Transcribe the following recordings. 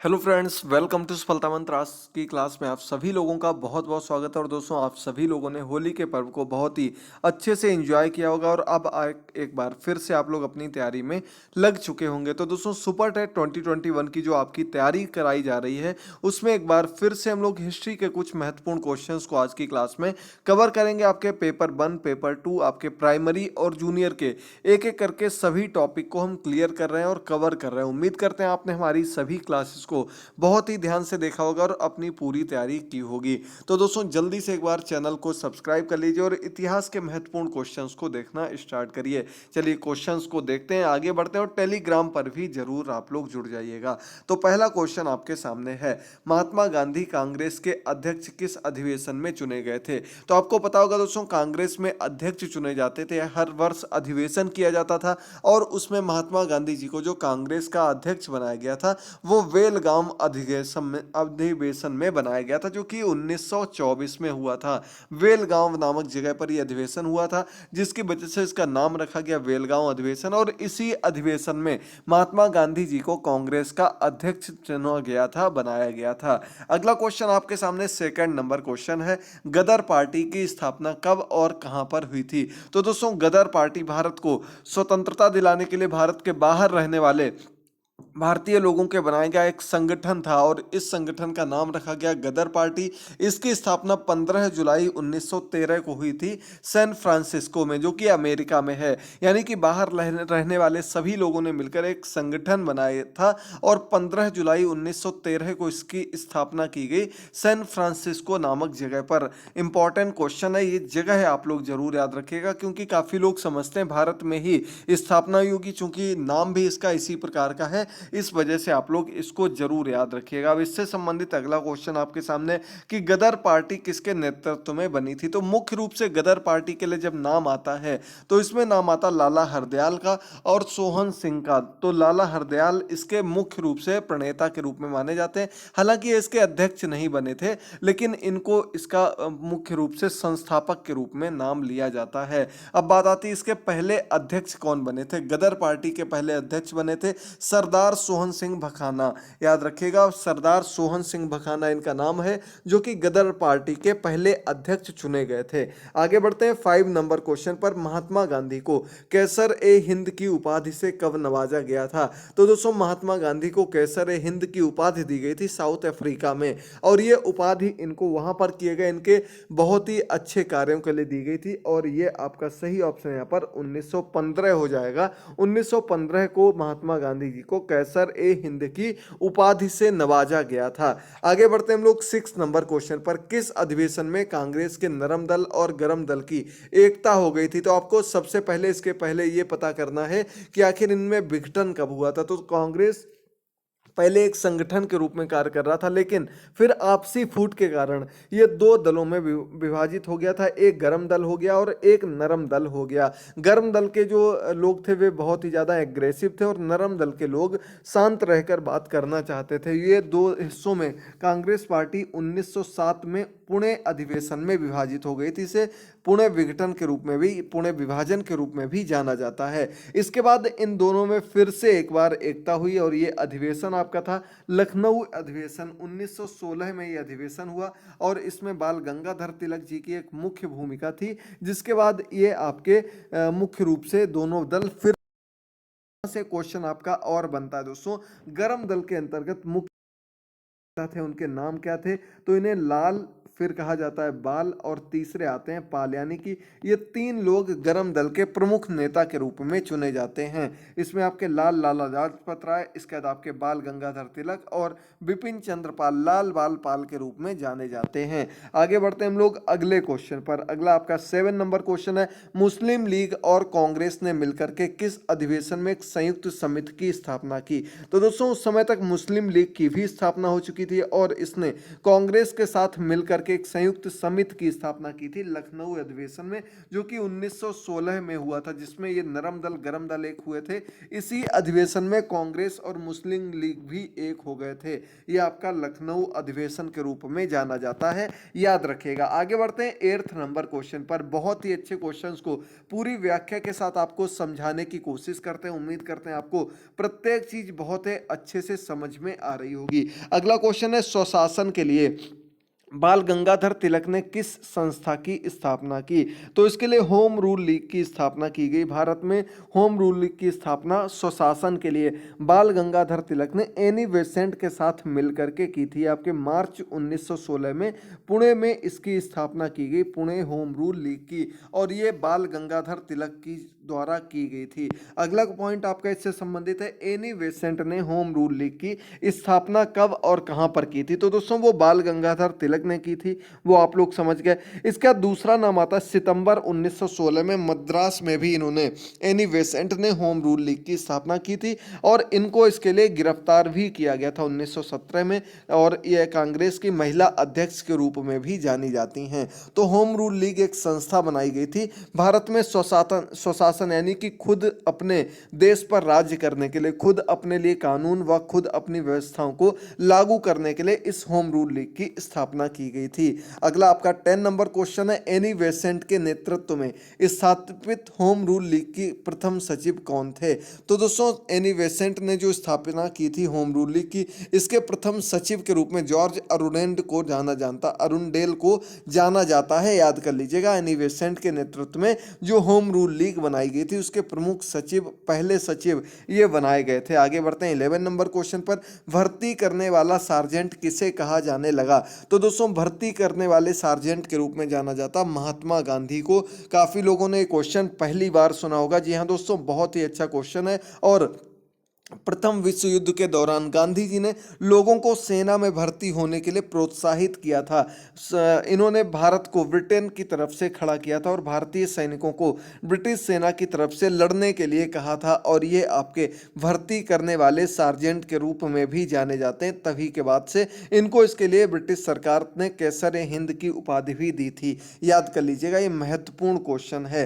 Hello friends, welcome to सफलता मंत्र। आज की क्लास में आप सभी लोगों का बहुत बहुत स्वागत है। और दोस्तों, आप सभी लोगों ने होली के पर्व को बहुत ही अच्छे से एंजॉय किया होगा और अब एक बार फिर से आप लोग अपनी तैयारी में लग चुके होंगे। तो दोस्तों, सुपर टेट 2021 की जो आपकी तैयारी कराई जा रही है उसमें एक बार फिर से हम लोग हिस्ट्री के कुछ महत्वपूर्ण क्वेश्चंस को आज की क्लास में कवर करेंगे। आपके पेपर 1, पेपर 2, आपके प्राइमरी और जूनियर के एक एक करके सभी टॉपिक को हम क्लियर कर रहे हैं और कवर कर रहे हैं। उम्मीद करते हैं आपने हमारी सभी क्लासेस को बहुत ही ध्यान से देखा होगा और अपनी पूरी तैयारी की होगी। तो दोस्तों, जल्दी से एक बार चैनल को सब्सक्राइब कर लीजिए और इतिहास के महत्वपूर्ण क्वेश्चंस को देखना स्टार्ट करिए। चलिए क्वेश्चंस को देखते हैं, आगे बढ़ते हैं और टेलीग्राम पर भी जरूर आप लोग जुड़ जाइएगा। तो पहला क्वेश्चन आपके सामने है, महात्मा गांधी कांग्रेस के अध्यक्ष किस अधिवेशन में चुने गए थे? तो आपको पता होगा दोस्तों, कांग्रेस में अध्यक्ष चुने जाते थे, हर वर्ष अधिवेशन किया जाता था और उसमें महात्मा गांधी जी को जो कांग्रेस का अध्यक्ष बनाया गया था वो बेलगाम अधिवेशन में बनाया गया था, जो कि 1924 में हुआ था। बेलगांव नामक जगह पर यह अधिवेशन हुआ था, जिसकी वजह से इसका नाम रखा गया बेलगांव अधिवेशन। और इसी अधिवेशन में महात्मा गांधी जी को कांग्रेस का अध्यक्ष चुना गया था, बनाया गया था। अगला क्वेश्चन आपके सामने सेकंड नंबर क्वेश्चन है, गदर पार्टी की स्थापना कब और कहां पर हुई थी? तो दोस्तों, गदर पार्टी भारत को स्वतंत्रता दिलाने के लिए भारत के बाहर रहने वाले भारतीय लोगों के बनाया गया एक संगठन था और इस संगठन का नाम रखा गया गदर पार्टी। इसकी स्थापना 15 जुलाई 1913 को हुई थी सैन फ्रांसिस्को में, जो कि अमेरिका में है। यानी कि बाहर रहने वाले सभी लोगों ने मिलकर एक संगठन बनाया था और 15 जुलाई 1913 को इसकी स्थापना की गई सैन फ्रांसिस्को नामक जगह पर। इंपॉर्टेंट क्वेश्चन है, ये जगह है, आप लोग जरूर याद रखिएगा, क्योंकि काफी लोग समझते हैं भारत में ही स्थापना हुई होगी, चूंकि नाम भी इसका इसी प्रकार का है, इस वजह से आप लोग इसको जरूर याद रखिएगा। अब इससे संबंधित अगला क्वेश्चन आपके सामने कि गदर पार्टी किसके नेतृत्व में बनी थी? तो मुख्य रूप से गदर पार्टी के लिए जब नाम आता है तो इसमें नाम आता लाला हरदयाल का और सोहन सिंह का। तो लाला हरदयाल इसके मुख्य रूप से प्रणेता के रूप में माने जाते हैं। हालांकि ये इसके अध्यक्ष नहीं बने थे, लेकिन इनको इसका मुख्य रूप से संस्थापक के रूप में नाम लिया जाता है। अब बात आती है इसके पहले अध्यक्ष कौन बने थे? गदर पार्टी के पहले अध्यक्ष बने थे सरदार सोहन सिंह भखाना। याद रखिएगा, सरदार सोहन सिंह भखाना इनका नाम है, जो कि गदर पार्टी के पहले अध्यक्ष चुने गए थे। आगे बढ़ते हैं 5 नंबर क्वेश्चन पर, महात्मा गांधी को कैसर ए हिंद की उपाधि से कब नवाजा गया था? तो दोस्तों, महात्मा गांधी को कैसर ए हिंद की उपाधि दी गई थी साउथ अफ्रीका में, और ये उपाधि इनको वहां पर किए गए इनके बहुत ही अच्छे कार्यों के लिए दी गई थी। और ये आपका सही ऑप्शन यहाँ पर 1915 हो जाएगा। 1915 को महात्मा गांधी जी को कैसर ए हिंद की उपाधि से नवाजा गया था। आगे बढ़ते हम लोग 6 नंबर क्वेश्चन पर, किस अधिवेशन में कांग्रेस के नरम दल और गरम दल की एकता हो गई थी? तो आपको सबसे पहले इसके पहले ये पता करना है कि आखिर इनमें विघटन कब हुआ था। तो कांग्रेस पहले एक संगठन के रूप में कार्य कर रहा था, लेकिन फिर आपसी फूट के कारण ये दो दलों में विभाजित हो गया था। एक गरम दल हो गया और एक नरम दल हो गया। गरम दल के जो लोग थे वे बहुत ही ज़्यादा एग्रेसिव थे और नरम दल के लोग शांत रहकर बात करना चाहते थे। ये दो हिस्सों में कांग्रेस पार्टी 1907 में पुणे अधिवेशन में विभाजित हो गई थी। इसे पुणे विघटन के रूप में भी, पुणे विभाजन के रूप में भी जाना जाता है। इसके बाद इन दोनों में फिर से एक बार एकता हुई और ये अधिवेशन आपका था लखनऊ अधिवेशन। 1916 में ये अधिवेशन हुआ और इसमें बाल गंगाधर तिलक जी की एक मुख्य भूमिका थी, जिसके बाद ये आपके मुख्य रूप से दोनों दल फिर से क्वेश्चन आपका और बनता है दोस्तों। गरम दल के अंतर्गत मुख्य थे, उनके नाम क्या थे? तो इन्हें लाल फिर कहा जाता है बाल और तीसरे आते हैं पाल, यानी कि ये तीन लोग गरम दल के प्रमुख नेता के रूप में चुने जाते हैं। इसमें आपके लाल लाला लाजपत राय, इसके बाद आपके बाल गंगाधर तिलक और बिपिन चंद्र पाल, लाल बाल पाल के रूप में जाने जाते हैं। आगे बढ़ते हैं हम लोग अगले क्वेश्चन पर। अगला आपका 7 नंबर क्वेश्चन है, मुस्लिम लीग और कांग्रेस ने मिलकर के किस अधिवेशन में एक संयुक्त समिति की स्थापना की? तो दोस्तों, उस समय तक मुस्लिम लीग की भी स्थापना हो चुकी चुकी थी और इसने कांग्रेस के साथ मिलकर के एक संयुक्त समिति की स्थापना की थी लखनऊ अधिवेशन में, जो कि 1916 में हुआ था, जिसमें ये नरम दल गरम दल एक हुए थे। इसी अधिवेशन में कांग्रेस और मुस्लिम लीग भी एक हो गए थे। ये आपका लखनऊ अधिवेशन के रूप में जाना जाता है, याद रखिएगा। आगे बढ़ते हैं 8th नंबर क्वेश्चन पर। बहुत ही अच्छे क्वेश्चंस को पूरी व्याख्या के साथ आपको समझाने की कोशिश करते हैं। उम्मीद करते हैं आपको प्रत्येक चीज बहुत ही अच्छे से समझ में आ रही होगी। अगला क्वेश्चन है, स्वशासन के लिए बाल गंगाधर तिलक ने किस संस्था की स्थापना की? तो इसके लिए होम रूल लीग की स्थापना की गई। भारत में होम रूल लीग की स्थापना स्वशासन के लिए बाल गंगाधर तिलक ने एनी बेसेंट के साथ मिलकर के की थी। आपके मार्च 1916 में पुणे में इसकी स्थापना की गई, पुणे होम रूल लीग की, और ये बाल गंगाधर तिलक की द्वारा की गई थी। अगला पॉइंट आपका इससे संबंधित है, एनी बेसेंट ने होम रूल लीग की स्थापना कब और कहां पर की थी? तो दोस्तों वो बाल गंगाधर तिलक ने की थी, वो आप लोग समझ गए। इसका दूसरा नाम आता है, सितंबर 1916 में मद्रास में भी इन्होंने, एनी बेसेंट ने होम रूल लीग की स्थापना की थी और इनको इसके लिए गिरफ्तार भी किया गया था 1917 में, और यह कांग्रेस की महिला अध्यक्ष के रूप में भी जानी जाती हैं। तो होम रूल लीग एक संस्था बनाई गई थी भारत में स्वशासन यानी कि खुद अपने देश पर राज्य करने के लिए, खुद अपने लिए कानून व खुद अपनी व्यवस्थाओं को लागू करने के लिए इस होम रूल लीग की स्थापना की गई थी। अगला आपका 10 नंबर क्वेश्चन है, एनी बेसेंट के नेतृत्व में स्थापित होम रूल लीग की प्रथम सचिव कौन थे? तो दोस्तों एनी बेसेंट ने जो स्थापना की थी होम रूल लीग की, इसके प्रथम सचिव के रूप में जॉर्ज अरुंडेल को जाना जाता है। याद कर लीजिएगा, एनी बेसेंट के नेतृत्व में जो होम रूल लीग बनाई गई थी उसके प्रमुख सचिव, पहले सचिव ये बनाए गए थे। आगे बढ़ते हैं 11 नंबर क्वेश्चन पर, भर्ती करने वाला सार्जेंट किसे कहा जाने लगा? तो दोस्तों भर्ती करने वाले सार्जेंट के रूप में जाना जाता महात्मा गांधी को। काफी लोगों ने क्वेश्चन पहली बार सुना होगा। जी हाँ दोस्तों, बहुत ही अच्छा क्वेश्चन है। और प्रथम विश्व युद्ध के दौरान गांधी जी ने लोगों को सेना में भर्ती होने के लिए प्रोत्साहित किया था। इन्होंने भारत को ब्रिटेन की तरफ से खड़ा किया था और भारतीय सैनिकों को ब्रिटिश सेना की तरफ से लड़ने के लिए कहा था, और ये आपके भर्ती करने वाले सार्जेंट के रूप में भी जाने जाते हैं। तभी के बाद से इनको इसके लिए ब्रिटिश सरकार ने कैसर हिंद की उपाधि भी दी थी। याद कर लीजिएगा, ये महत्वपूर्ण क्वेश्चन है।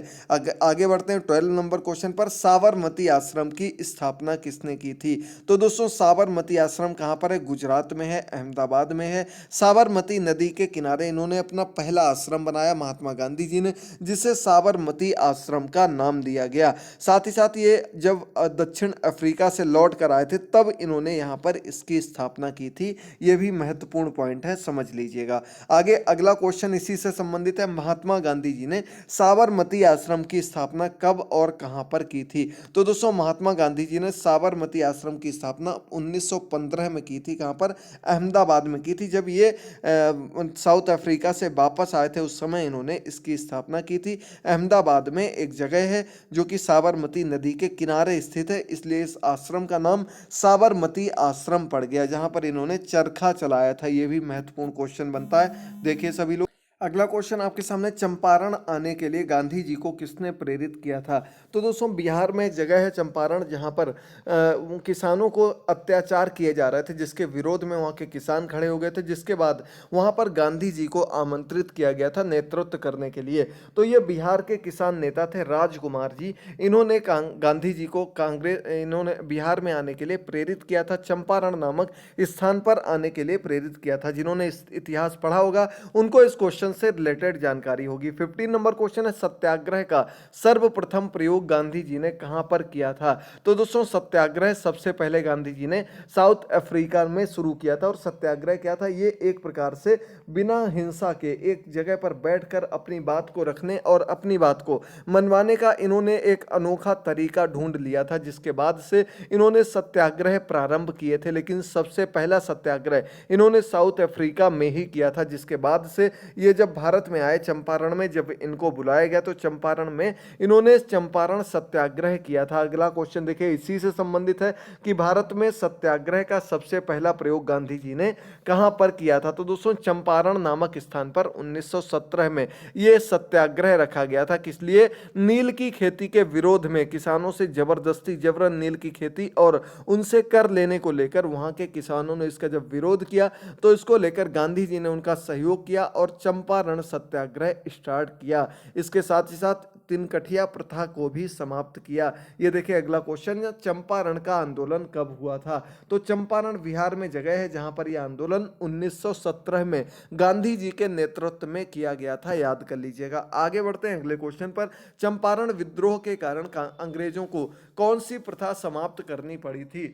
आगे बढ़ते हैं 12 नंबर क्वेश्चन पर, साबरमती आश्रम की स्थापना किसने की थी? तो दोस्तों साबरमती आश्रम कहां पर है? गुजरात में है, अहमदाबाद में है। साबरमती नदी के किनारे इन्होंने अपना पहला आश्रम बनाया महात्मा गांधी जी ने, जिसे साबरमती आश्रम का नाम दिया गया। साथ ही साथ ये जब दक्षिण अफ्रीका से लौट कर आए थे तब इन्होंने यहां पर इसकी स्थापना की थी। यह भी महत्वपूर्ण पॉइंट है, समझ लीजिएगा। आगे अगला क्वेश्चन इसी से संबंधित है, महात्मा गांधी जी ने साबरमती आश्रम की स्थापना कब और कहां पर की थी? तो दोस्तों महात्मा गांधी जी ने साबरमती आश्रम की स्थापना 1915 में की थी। कहां पर? अहमदाबाद में की थी। जब ये साउथ अफ्रीका से वापस आए थे उस समय इन्होंने इसकी स्थापना की थी। अहमदाबाद में एक जगह है जो कि साबरमती नदी के किनारे स्थित है, इसलिए इस आश्रम का नाम साबरमती आश्रम पड़ गया, जहां पर इन्होंने चरखा चलाया था। यह भी महत्वपूर्ण क्वेश्चन बनता है, देखिए सभी लोग। अगला क्वेश्चन आपके सामने, चंपारण आने के लिए गांधी जी को किसने प्रेरित किया था? तो दोस्तों बिहार में एक जगह है चंपारण, जहां पर किसानों को अत्याचार किए जा रहे थे, जिसके विरोध में वहां के किसान खड़े हो गए थे, जिसके बाद वहां पर गांधी जी को आमंत्रित किया गया था नेतृत्व करने के लिए। तो ये बिहार के किसान नेता थे राजकुमार जी। इन्होंने गांधी जी को इन्होंने बिहार में आने के लिए प्रेरित किया था, चंपारण नामक स्थान पर आने के लिए प्रेरित किया था। जिन्होंने इतिहास पढ़ा होगा उनको इस क्वेश्चन से रिलेटेड जानकारी होगी। 15 नंबर क्वेश्चन है, सत्याग्रह का सर्वप्रथम प्रयोग गांधी जी ने कहां पर किया था? तो दोस्तों सत्याग्रह सबसे पहले गांधी जी ने साउथ अफ्रीका में शुरू किया था। और सत्याग्रह क्या था? ये एक प्रकार से बिना हिंसा के एक जगह पर बैठकर अपनी बात को रखने और अपनी बात को मनवाने का इन्होंने एक अनोखा तरीका ढूंढ लिया था, जिसके बाद से इन्होंने सत्याग्रह प्रारंभ किए थे। लेकिन सबसे पहला सत्याग्रह इन्होंने साउथ अफ्रीका में ही किया था, जिसके बाद से ये जब भारत में आए, चंपारण में जब इनको बुलाया गया तो चंपारण में इन्होंने चंपारण सत्याग्रह किया था। अगला क्वेश्चन देखिए इसी से संबंधित है कि भारत में सत्याग्रह का सबसे पहला प्रयोग गांधी जी ने कहां पर किया था। तो दोस्तों चंपारण नामक स्थान पर 1917 में यह सत्याग्रह रखा गया था। किस लिए? नील की खेती के विरोध में, किसानों से जबरदस्ती जबरन नील की खेती और उनसे कर लेने को लेकर वहां के किसानों ने इसका जब विरोध किया तो इसको लेकर गांधी जी ने उनका सहयोग किया और चंपारण सत्याग्रह स्टार्ट किया। इसके साथ ही साथ तिनकठिया प्रथा को भी समाप्त किया। ये देखिए अगला क्वेश्चन, चंपारण का आंदोलन कब हुआ था? तो चंपारण बिहार में जगह है जहां पर यह आंदोलन 1917 में गांधी जी के नेतृत्व में किया गया था, याद कर लीजिएगा। आगे बढ़ते हैं अगले क्वेश्चन पर। चंपारण विद्रोह के कारण अंग्रेजों को कौन सी प्रथा समाप्त करनी पड़ी थी?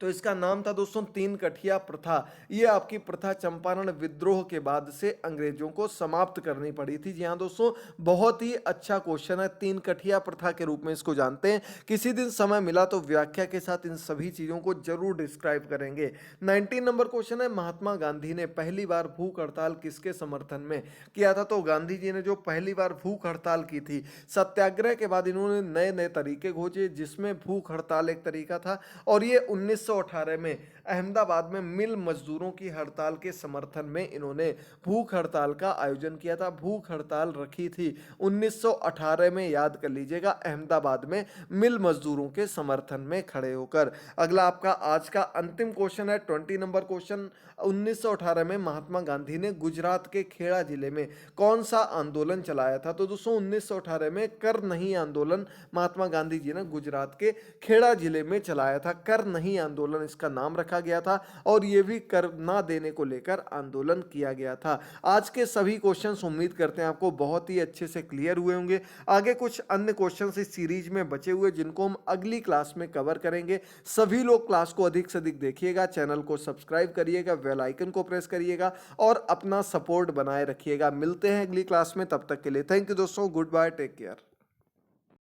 तो इसका नाम था दोस्तों तीन कठिया प्रथा। ये आपकी प्रथा चंपारण विद्रोह के बाद से अंग्रेजों को समाप्त करनी पड़ी थी। जी हाँ दोस्तों, बहुत ही अच्छा क्वेश्चन है। तीन कठिया प्रथा के रूप में इसको जानते हैं। किसी दिन समय मिला तो व्याख्या के साथ इन सभी चीजों को जरूर डिस्क्राइब करेंगे। 19 नंबर क्वेश्चन है, महात्मा गांधी ने पहली बार भूख हड़ताल किसके समर्थन में किया था? तो गांधी जी ने जो पहली बार भूख हड़ताल की थी, सत्याग्रह के बाद इन्होंने नए नए तरीके खोजे जिसमें भूख हड़ताल एक तरीका था। और ये 1918 में अहमदाबाद में मिल मजदूरों की हड़ताल के समर्थन में इन्होंने भूख हड़ताल का आयोजन किया था। भूख हड़ताल रखी थी 1918 में, याद कर लीजिएगा, अहमदाबाद में मिल मजदूरों के समर्थन में खड़े होकर। अगला आपका आज का अंतिम क्वेश्चन है 20 नंबर क्वेश्चन। 1918 में महात्मा गांधी ने गुजरात के खेड़ा जिले में कौन सा आंदोलन चलाया था? तो दोस्तों 1918 में कर नहीं आंदोलन महात्मा गांधी जी ने गुजरात के खेड़ा जिले में चलाया था। कर नहीं आंदोलन इसका नाम रखा गया था और यह भी कर ना देने को लेकर आंदोलन किया गया था। आज के सभी क्वेश्चंस उम्मीद करते हैं आपको बहुत ही अच्छे से क्लियर हुए होंगे। आगे कुछ अन्य क्वेश्चंस इस सीरीज में बचे हुए जिनको हम अगली क्लास में कवर करेंगे। सभी लोग क्लास को अधिक से अधिक देखिएगा, चैनल को सब्सक्राइब करिएगा, बेल आइकन को प्रेस करिएगा और अपना सपोर्ट बनाए रखिएगा। मिलते हैं अगली क्लास में, तब तक के लिए थैंक यू दोस्तों, गुड बाय, टेक केयर।